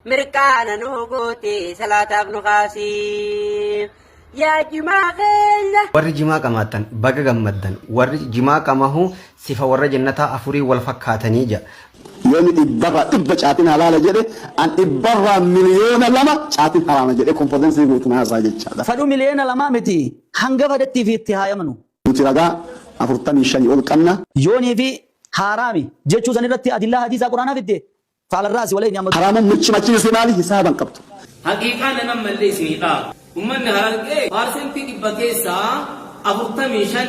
مركانا نوغوتي صلاة ابن قاسم يا جماعة warri jimaa qamaatan baga gammaddan warri jimaa qamahu sifa warra jannataa afurii wal fakkaatanii jira yomi dhibba caatiin halaala jedhe an dhibbarraa miliyoona lama caatiin haraama jedhe konfidensii guutuun haasaa jechaadha. Fadhu miliyoona lamaa miti hanga fadhattii fi itti haayamanu. Nuti ragaa 45 ol qabna. Yoonii fi haaraami jechuu san irratti adillaa hadiisaa quraanaa fidde faalarraasi walee nyaammatu. Haraamuun michi maali hisaaban qabdu. Haqiiqaan nama mallee isiniidha. Uummanni harargee parsentii 100 keessaa 45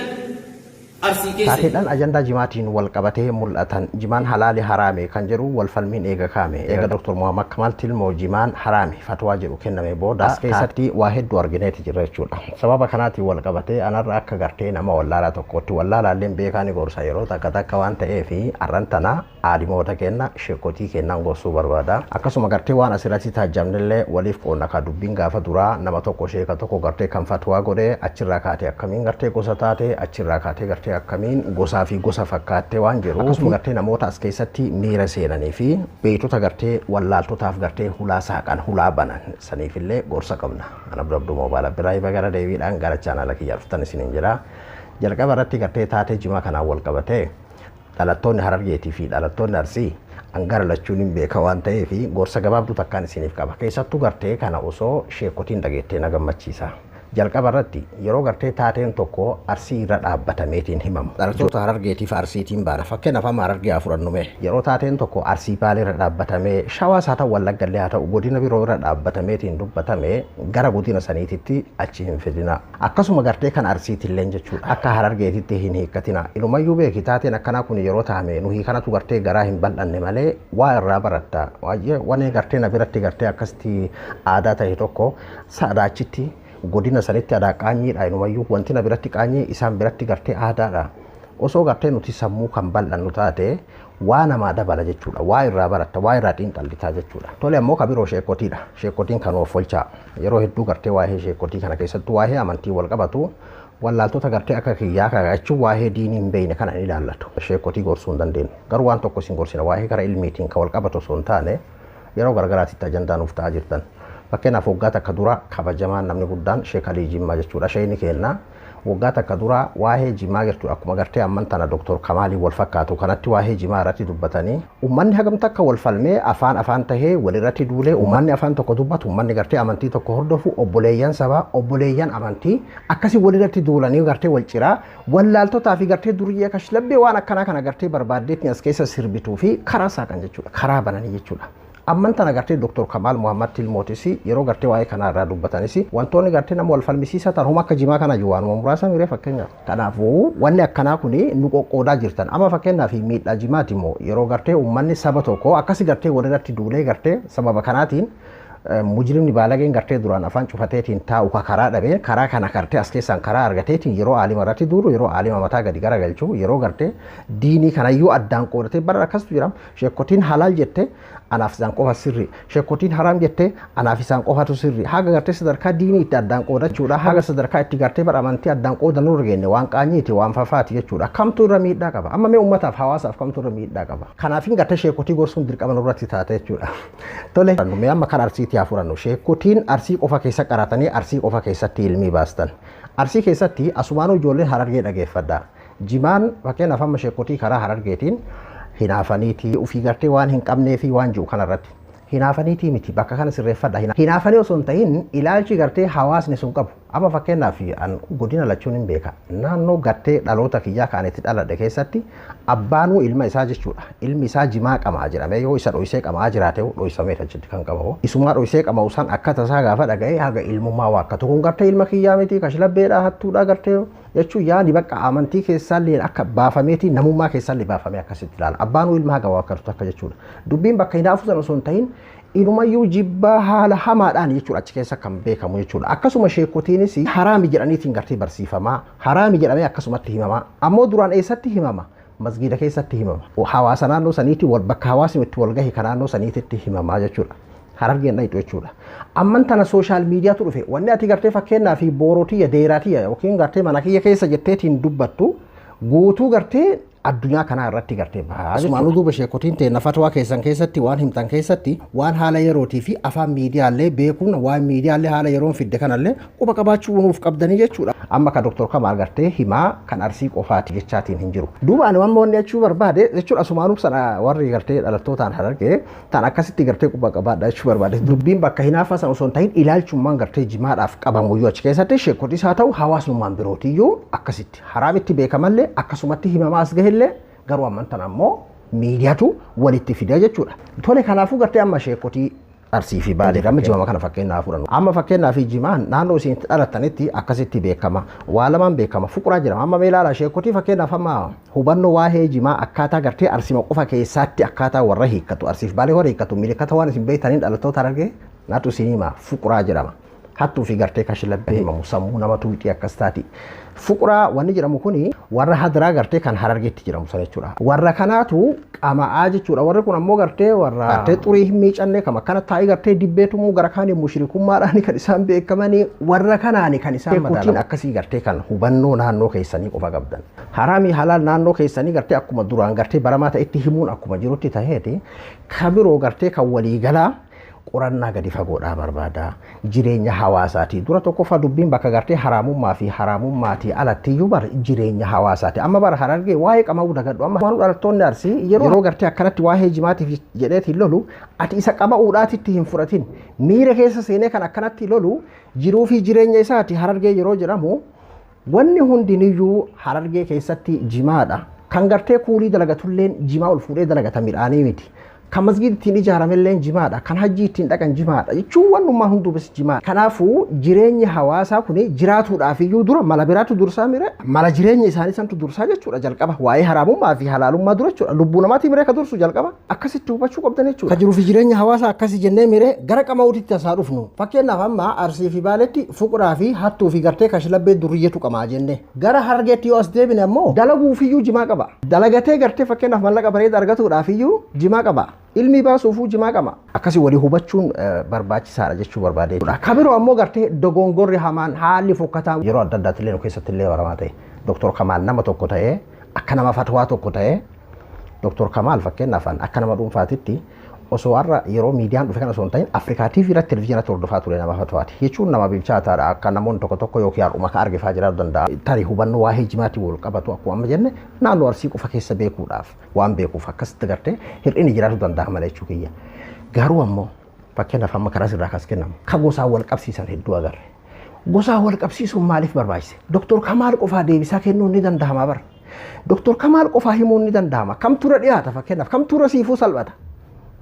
arsii keessa. Taateedhaan ajandaa jimaatiin wal qabatee mul'atan jimaan halaali haraame kan jedhu wal falmiin eega kaame eega Dr. Muhammad Kamal Tilmoo jimaan haraame fatwaa jedhu kenname booda keessatti waa hedduu argineeti jira jechuudha. Sababa kanaatiin wal qabatee anarra akka gartee nama wallaalaa tokkotti wallaalaalleen beekaani gorsa yeroo takka waan ta'eef arrantana aadimoota kenna sheekotii kennan gorsuu barbaada. Akkasuma gartee waan asirratti taajjabnillee waliif qoonna ka dubbiin gaafa duraa nama tokko sheeka tokko gartee kan fatwaa godhee achirraa kaatee akkamiin gartee gosa taate achirraa kaatee gartee akkamiin gosaa fi gosa fakkaattee waan jiru akkasuma gartee namoota as keessatti miira seenanii fi beektota gartee wallaaltotaaf gartee hulaa saaqan hulaa banan saniifillee gorsa qabna. Ana Abduu Moobaala Biraayi bagara deebiidhaan gara chaanala kiyyaa dhuftan isiniin jira. Jalqaba irratti gartee taatee jimaa kanaan wal qabatee dhalattoonni Harargeetii fi dhalattoonni Arsii angara lachuun hin beeka waan ta'eef gorsa gabaabduu takkaan isiniif qaba. Keessattuu gartee kana osoo sheekotiin dhageettee na gammachiisa. Jalqaba irratti yeroo gartee taateen tokko Arsii irra dhaabbatameetiin himamu. Dhalattoota Harargeetii fi Arsiitiin baana. Fakkeenyaaf amma Harargee afurannume yeroo taateen tokko Arsii Baalee irra dhaabbatamee Shawaas haa ta'u Wallaggallee haa ta'u godina biroo irra dhaabbatameetiin dubbatamee gara godina saniititti achi hin fidina. Akkasuma gartee kan Arsiitillee jechuudha. Akka Harargeetitti hin hiikkatina. Ilumayyuu beeki taateen akkanaa kun yeroo taa'ame nuyi kanatu gartee garaa hin bal'anne malee waa irraa baratta. Waan gartee na biratti gartee akkasitti aadaa ta'e tokko sadaachitti godina sanitti aadaa qaanyiidha inumayyuu wanti na biratti qaanyii isaan biratti gartee aadaadha osoo gartee nuti sammuu kan bal'annu taate waa namaa dabala jechuudha waa irraa baratta waa irraa xiinxallitaa jechuudha. Tole ammoo kabiroo sheekotiidha sheekotiin kan of olchaa yeroo hedduu gartee waa'ee sheekotii kana keessattuu waa'ee amantii wal qabatu wallaaltota gartee akka kiyyaa kagaachuu waa'ee diinii hin beekne kana ni ilaallatu sheekotii gorsuu hin dandeenyu garuu waan tokko isin gorsina waa'ee gara ilmiitiin kan wal qabatu osoo hin taane yeroo gargaraatitti ajandaa nuuf ta'aa jirtan. Fakkeenyaaf waggaa takka dura kabajamaan namni guddaan Sheek Alii Jimmaa jechuudha. Sheekni kenna waggaa takka dura waa'ee jimaa jirtu akkuma gartee amman tana Dr. Kamaalii wal fakkaatu kanatti waa'ee jimaa irratti dubbatanii uummanni hagam takka wal falmee afaan tahee walirratti duulee uummanni afaan tokko dubbatu uummanni gartee amantii tokko hordofu obboleeyyan sabaa obboleeyyan amantii akkasii walirratti duulanii gartee wal ciraa wallaaltotaa fi gartee durii akka shilabbee waan akkanaa kana gartee barbaaddeetti as keessa sirbituu fi karaa saaqan jechuudha. Karaa bananii jechuudha. Amman tana gartee Dr. Kamal Muhammad Tilmootis yeroo gartee waa'ee kana irraa dubbatanis wantoonni gartee nama wal falmisiisan homa akka jimaa kana jiwaanuma muraasa miree fakkeenyaaf. Kanaafuu wanni akkanaa kun nu qoqqoodaa jirtan amma fakkeenyaaf miidhaa jimaati immoo yeroo gartee uummanni saba tokko akkasii gartee walirratti duulee gartee sababa kanaatiin mujrimni baalageen gartee duraan afaan cufateetiin taa'u karaa dhabee karaa kana gartee as keessaan karaa argateetiin yeroo aalima irratti duuru yeroo aalima mataa gadi garagalchuu yeroo gartee diinii kanayyuu addaan qoodatee bara akkasitu jira sheekotiin halaal jette anaaf isaan qofa sirri sheekotiin haraam jette anaaf isaan qofatu sirri haga gartee sadarkaa diinii itti addaan qoodachuudha haga sadarkaa itti gartee bara amantii addaan qoodanuu argenne waan qaanyiiti waan fafaati jechuudha kamtu irra miidhaa qaba amma mee uummataaf hawaasaaf kamtu irra miidhaa qaba kanaafin gartee sheekotii gorsuun dirqama nurratti taate jechuudha. Tole mee amma kan Arsiitii hafurannu sheekotiin Arsii qofa keessa qaratanii Arsii qofa keessatti ilmii baastan Arsii keessatti asumaanuu ijoolleen Harargee dhageeffadha jimaan fakkeenyaaf amma sheekotii karaa Harargeetiin hinaafaniitii ufii gartee waan hin qabnee fi waan jiru kanarratti hinaafaniitii miti bakka kana sirreeffadha hinaafanii osoo hin ta'in ilaalchi gartee hawaasni sun qabu amma fakkeenyaaf an godina lachuun hin beeka naannoo gartee dhaloota kiyyaa kaanitti dhaladhe keessatti abbaanuu ilma isaa jechuudha ilmi isaa jimaa qamaa jedhame yoo isa dhoysee qamaa jiraate dhoysamee achitti kan qabamu isumaa dhoysee qamaa san akka tasaa gaafa dhaga'ee haga ilmummaa waakkatu kun gartee ilma kiyyaa miti kashlabbeedha hattuudha gartee jechuun yaani bakka amantii keessaallee akka baafameeti namummaa keessaallee baafamee akkasitti ilaala abbaanuu ilma haga waakkatu akka jechuudha dubbiin bakka hinaafu san osoo hin ta'in inumayyuu jibbaa haala hamaadhaan jechuudha achi keessa kan beekamu jechuudha akkasuma sheekotiinis haraami jedhaniitiin gartee barsiifamaa haraami jedhamee akkasumatti himamaa ammoo duraan eessatti himama masgiida keessatti himama hawaasa naannoo saniitti wal bakka hawaasni itti wal gahi kan naannoo saniitti himamaa jechuudha. Harargeen dhayitu jechuudha. Amman tana sooshaal miidiyaatu dhufe wanni ati gartee fakkeenyaa fi boorootii deeraatii yookiin gartee mana kiyya keessa jetteetiin dubbattu guutuu gartee addunyaa kana irratti gartee bahaa. Asumaan duuba sheekotiin ta'e nafatwaa keessan keessatti waan himtan keessatti waan haala yerootii fi afaan miidiyaalee beekuun waan miidiyaalee haala yeroon fidde kanallee quba qabaachuu nuuf qabdanii jechuudha. Amma ka Dr. Kamal gartee himaa kan Arsii qofaati jechaatiin hin jiru. Duuba ani waan moonni jechuu barbaade jechuudha asumaan sana warri gartee dhalattootaan Harargee tan akkasitti gartee quba qabaadha jechuu barbaade. Dubbiin bakka hinaafasan osoo hin ta'in ilaalchummaan gartee jimaadhaaf qabamuyyuu achi keessatti sheekotis haa ta'u hawaasummaan birootiyyuu akkasitti haraamitti beekamallee akkasumatti himamaa as gahillee garuu ammantan ammoo miidiyaatu walitti fidee jechuudha. Tole kanaafuu gartee amma sheekotii Arsii fi Baalee amma jimama kana fakkeenyaaf fudhannu. Amma fakkeenyaaf jimaan naannoo isin dhalattanitti akkasitti beekama. Waa lamaan beekama. Fuquraa jedhama. Amma mee ilaala sheekotii fakkeenyaaf amma hubannoo waa'ee jimaa akkaataa gartee Arsima qofa keessatti akkaataa warra hiikkatu Arsii fi Baalee warra hiikkatu milikkata waan isin beektaniin dhalattoota Harargee naatu isin hima fuquraa jedhama. Hattuu fi gartee kashilabbee himamu sammuu nama tuuxii akkas taati. Fuquraa wanni jedhamu kuni warra hadiraa gartee kan Harargeetti jedhamu sana jechuudha. Warra kanaatu qama'aa jechuudha. Warri kun ammoo gartee warra gartee xurii hin miicannee kam akkana taa'ii gartee dibbeetumuu gara kaanii mushrikummaadhaan kan isaan beekamanii warra kanaani kan isaan madaalan akkasii gartee kan hubannoo naannoo keessanii qofa qabdan. Haraamii halaal naannoo keessanii gartee akkuma duraan gartee baramaa ta'etti himuun akkuma jirutti ta'eeti kabiroo gartee kan waliigalaa qorannaa gadi fagoodhaa barbaada jireenya hawaasaati dura tokkoffaa dubbiin bakka gartee haraamummaa fi haraamummaatii alattiyyuu bar jireenya hawaasaati amma bara Harargee waa'ee qama'uu dagadhu amma waan dhalattoonni Arsii yeroo gartee akkanatti waa'ee jimaatiif jedheetiin lolu ati isa qama'uudhaatitti hin fudhatin miira keessa seenee kan akkanatti lolu jiruu fi jireenya isaati Harargee yeroo jedhamu wanni hundiniyyuu Harargee keessatti jimaadha kan gartee kuulii dalagatulleen jimaa ol fuudhee dalagata midhaanii miti. Kan masjid ittiin ijaaramellee jimaadha kan hajji ittiin dhaqan jimaadha jechuun wannummaa hunduu bas jimaadha. Kanaafuu jireenyi hawaasaa kun jiraatuudhaaf iyyuu dura mala biraatu dursaa mire mala jireenya isaanii santu dursaa jechuudha jalqaba waa'ee haraamummaa fi halaalummaa dura jechuudha lubbuu namaati mire ka dursu jalqaba akkasitti hubachuu qabdan jechuudha. Ka jiruu fi jireenya hawaasaa akkasi jennee mire gara qama'uutitti tasaa dhufnu fakkeenyaaf amma Arsii fi Baaleetti fuquraa fi hattuu fi gartee kashilabbee durriyyatu qamaa jenne gara Harargeetti yoo as deebine ammoo dalaguuf iyyuu jimaa qaba dalagatee gartee fakkeenyaaf mallaqa bareeda argatuudhaaf iyyuu jimaa qaba. Ilmi baasuufuu jimaa qaba. Akkasii walii hubachuun barbaachisaadha jechuu barbaade. Kabiroo ammoo gartee dogongorri hamaan haalli fokkataan yeroo adda addaatti illee keessatti illee baramaa ta'e. Dr. Kamal nama tokko ta'ee akka nama fatwaa tokko ta'ee Dr. Kamal fakkeenyaaf akka nama dhuunfaatitti osoo har'a yeroo miidiyaan dhufe kana osoo hin ta'in Afrikaa TV irratti televiziyoonatti hordofaa ture nama fatwaati. Jechuun nama bilchaataadha akka namoonni tokko tokko yookiin har'uma ka argifaa jiraatu danda'a. Tarii hubannoo waa'ee jimaatii wal qabatu akkuma amma jenne naannoo Arsii qofa keessa beekuudhaaf waan beekuuf akkasitti gartee hir'inni jiraatu danda'a malee jechuu kiyya. Garuu ammoo fakkeenyaaf amma karaa sirraa kas kennamu ka gosaa wal qabsiisan hedduu agarre. Gosaa wal qabsiisuun maaliif barbaachise? Dr. Kamal qofaa deebisaa kennuun ni danda'ama bara. Dr. Kamal qofaa himuun ni danda'ama. Kam tura dhiyaata fakkeenyaaf kam tura siifuu salphata.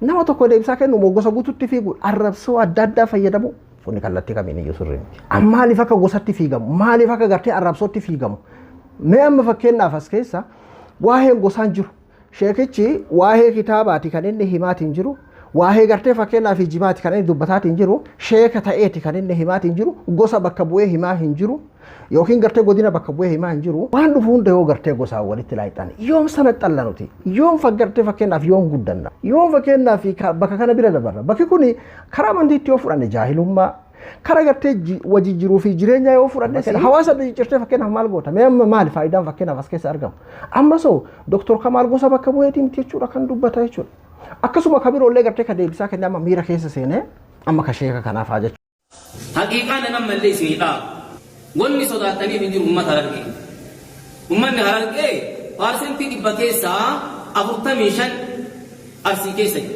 Nama tokko deebisaa kennu gosa guutuutti fiigu arrabsoo adda addaa fayyadamu funni kallattii kamiin iyyuu sirrii miti. Maaliif akka gosatti fiigamu maaliif akka gartee arrabsootti fiigamu mee amma fakkeenyaaf as keessa waa'ee gosaan jiru sheekichi waa'ee kitaabaati kan inni himaatiin jiru waa'ee gartee fakkeenyaaf jimaati kan inni dubbataatiin jiru sheeka ta'eeti kan inni himaatiin jiru gosa bakka bu'ee himaa hin jiru yookiin gartee godina bakka bu'ee himaa hin jiru waan dhufu hunda yoo gartee gosaa walitti laayixan yoom sana xallanuti yoom faggartee fakkeenyaaf yoom guddanna yoom fakkeenyaaf bakka kana bira dabarra bakki kun karaa amantiitti yoo fudhanne jaahilummaa karaa gartee wajji jiruu fi jireenya yoo fudhanne hawaasa cirtee fakkeenyaaf maal goota mee amma maali faayidaan fakkeenyaaf as keessa argamu amma soo Dr. Kamal gosa bakka bu'eetii miti jechuudha kan dubbata jechuudha. Akkasuma kabiroolee gartee ka deebisaa kennee amma miira keessa seenee amma ka sheeka kanaaf haa jechuudha. Haqiiqaan nama mallee isinidha. Wanni sodaataniif hin jiru uummata Harargee. Uummanni Harargee parsentii 100 keessaa 45 Arsii keessa jira.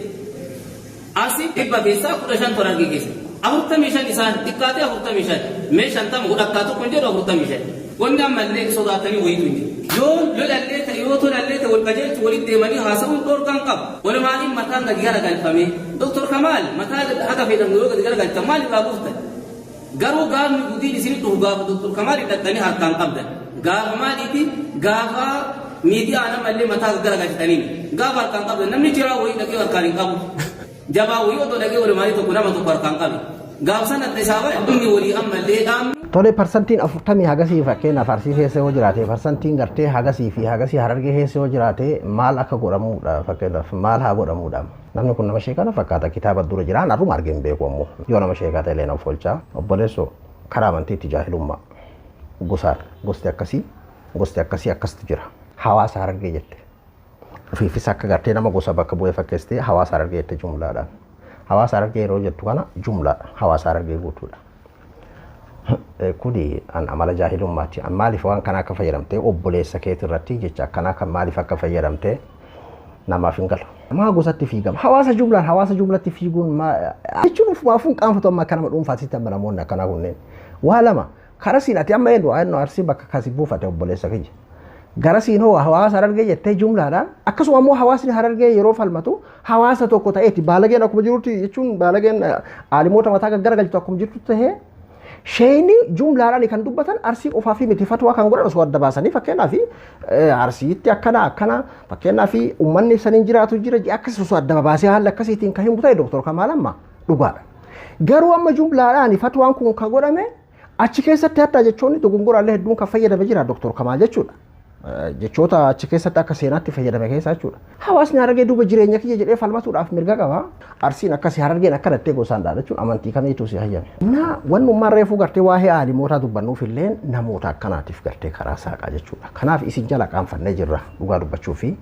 Arsii 100 keessaa 15 Harargee keessa. 45 isaan xiqqaatee 45 mee 50 godhakkaa tokko hin jedhu 45. Wanni ammallee sodaatanii wayitu hin jiru. Yoo lolallee ta'e yoo tolallee ta'e wal qajeelchu walitti deemanii haasa'uun dhorkaan qabu. Walumaaniin mataan gadi garagalfame. Dr. Kamal mataa haga fayyadamu yoo gadi garagalchan maal irraa buuftan? Garuu gaafni gudiin isin dhufu gaafa Dr. Kamal hidhattanii harkaan qabdan. Gaafa maaliiti gaafa miidiyaa namallee mataa garagalchitaniin gaafa harkaan qabdan namni jiraa wayii dhaqee harkaan hin qabu. Jabaa wayii otoo dhaqee walumaanii tokko nama tokko harkaan qabe. Gaafa sana adda isaa baay'ee dhumni walii ammallee dhaamni. Tole parsantiin 40 hagasii fakkeenyaaf Arsii keessa yoo jiraate parsantiin gartee hagasii fi hagasii Harargee keessa yoo jiraate maal akka godhamuudha fakkeenyaaf maal haa godhamuudha. Namni kun nama sheekana fakkaata kitaaba dura jiraan har'uma argeen beeku ammoo yoo nama sheekaa ta'e leenaaf olchaa obboleessoo karaa amantiitti jaahilummaa gosaan gosti akkasii akkasitti jira. hawaasa Harargee jette. Ofiifis akka gartee nama gosa bakka bu'ee fakkeessitee hawaasa Harargee jette jumlaadhaan. Hawaasa Harargee yeroo jettu kana jumlaadha. Hawaasa Harargee guutuudha. Kuni an amala jaahilummaati. An maaliif waan kana akka fayyadamtee obboleessa keetii irratti jecha akkanaa kan maaliif akka fayyadamtee namaaf hin galu. Maa gosatti fiigama. Hawaasa jumlatti fiiguun jechuun ufumaafuun qaanfatu amma akka nama dhuunfaatitti amma namoonni akkanaa kunneen. Waa lama karaa siin ati amma eenyu arsii bakka kasi buufate obboleessa kiyya. Gara siin hoo hawaasa Harargee jettee jumlaadhaan akkasuma immoo hawaasni Harargee yeroo falmatu hawaasa tokko ta'eeti baalageen akkuma jirutti jechuun baalageen aalimoota mataa gaggaragalchitu akkuma jirtu tahee sheeyni jumlaadhaan kan dubbatan arsii qofaa fi miti fatwaa kan godhan osoo adda baasanii fakkeenyaaf arsiitti akkana fakkeenyaaf uummanni saniin jiraatu jira akkasii osoo adda baasee haala akkasiitiin kan himu ta'e Dr. Kamaal amma dhugaadha. Garuu amma jumlaadhaan fatwaan kun kan godhame achi keessatti hadda jechoonni dogongoraallee hedduun kan fayyadame jira Dr. Kamaal jechuudha. Jechoota achi keessatti akka seenaatti fayyadame keessa jechuudha. Hawaasni Harargee duuba jireenya kiyya jedhee falmatuudhaaf mirga qaba. Arsiin akkasii Harargeen akka dattee gosaan dha jechuun amantii kamiitu si hayyame. Na wannummaan reefuu gartee waa'ee aalimoota dubbannuuf illee namoota akkanaatiif gartee karaa saaqaa jechuudha. Kanaaf isin jala qaanfannee jirra dhugaa dubbachuu fi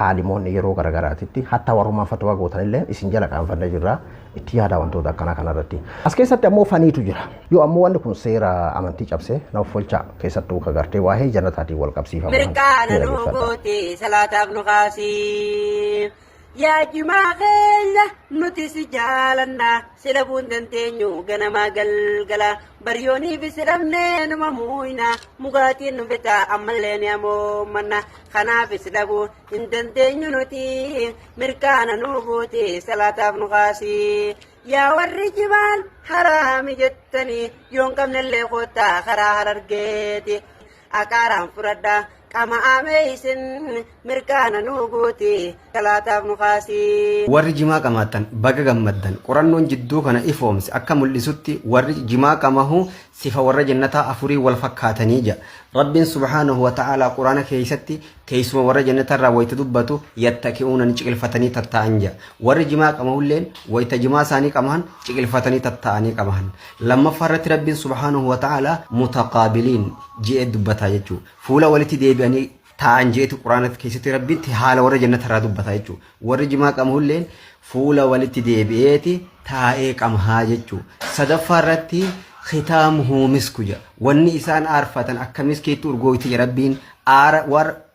aalimoonni yeroo garagaraatitti hatta warrummaan fatwaa gootan illee isin jala qaanfannee jirra itti yaada wantoota akkanaa kanarratti. As keessatti ammoo faniitu jira. Yoo ammoo wanni kun seera amantii cabsee nama folchaa keessattuu ka gartee waa'ee jannataatiin wal qabsiifama. Mirqaana nu goote salaataaf nu kaasii. Yaa jimaa keenya nuti si jaalanna sila buun dandeenyu ganamaa galgala baryoonii fi silamnee numa muuyna mugaatiin nu bitaa ammallee ni amoomanna kanaaf sila buun hin dandeenyu nuti mirqaana nu goote salaataaf nu kaasii. Yaa warri jimaan haraami jettanii yoon qabnellee koottaa karaa Harargeeti akaaraan fudhadhaa. Kama ameisin mirkaana nu goote salaataaf nu kaasii. Warri jimaa qamaatan baga gammaddan qorannoon jidduu kana ifoomse akka mul'isutti warri jimaa qamahu sifa warra jannataa afurii wal fakkaatanii jira. Rabbiin subhaanahu wa ta'aalaa quraana keessatti teessuma warra jannatarraa wayita dubbatu yattaki'uuna ni ciqilfatanii tatta'an jira. Warri jimaa qamahulleen wayita jimaa isaanii qamahan ciqilfatanii tatta'anii qamahan. Lammaffaa irratti Rabbiin subhaanahu wa ta'aalaa mutaqaabiliin ji'ee dubbataa jechuudha. Fuula walitti deebi'anii ta'an jeetu quraana keessatti Rabbiin haala warra jannatarraa dubbataa jechuudha. Warri jimaa qamahulleen fuula walitti deebi'eeti taa'ee qamahaa jechuudha. Sadaffaa irratti khitaamuhu misku jira. Wanni isaan aarfatan akka miskiitti urgooyti jira Rabbiin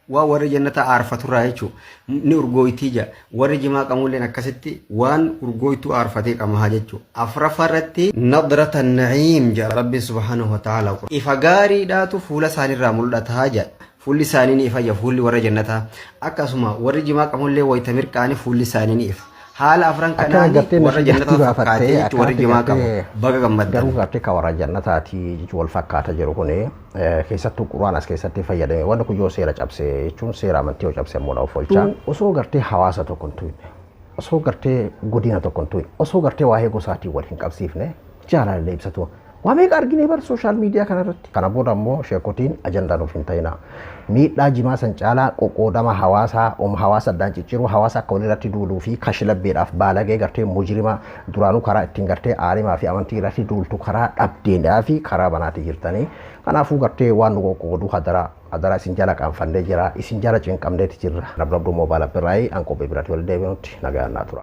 warra jannata aarfaturraa jechuudha. Ni urgooyti jira. Warri jimaa qamulleen akkasitti waan urgooytu aarfatee qamahaa jechuudha. Afuraffaa irratti nadratan na'iim jira Rabbiin subhaanahu wa ta'aalaa. Ifa gaariidhaatu fuula isaaniirraa mul'ataa jira. Fuulli isaanii ni ifa jira fuulli warra jannataa. Akkasuma warri jimaa qamullee wayita mirqaanii fuulli isaanii ni ifa. Haala afran kanaanii warra jannataa fakkaatee warri jimaa qabu baga gammaddan. Garuu gartee ka warra jannataati wal fakkaata jiru kuni keessattuu quraan as keessatti fayyadame wanni kun yoo seera cabsee jechuun seera amantii yoo cabsee ammoo dhaaf oolchaa. Osoo gartee hawaasa tokko hin tuqne osoo gartee godina tokko hin tuqne osoo gartee waa'ee gosaatiin wal hin qabsiifne jaalallee ibsatu. Waa meeqa arginee bar sooshaal miidiyaa kanarratti. Kana booda ammoo sheekotiin ajandaan of hin ta'ina. Miidhaa jimaa san caalaa qoqqoodama hawaasaa hawaasa addaan cicciru hawaasa akka walirratti duuluu fi kashlabbeedhaaf baalagee gartee mujrima duraanuu karaa ittiin gartee aalimaa fi amantii irratti duultu karaa dhabdeenyaa fi karaa banaatti jirtanii. Kanaafuu gartee waan nu qoqqooduu hadaraa isin jala qaanfannee jira isin jala cinqamneeti jirra. Rabduu moobaala birraayii an qophii biratti wal deebinutti nagaan naa tura.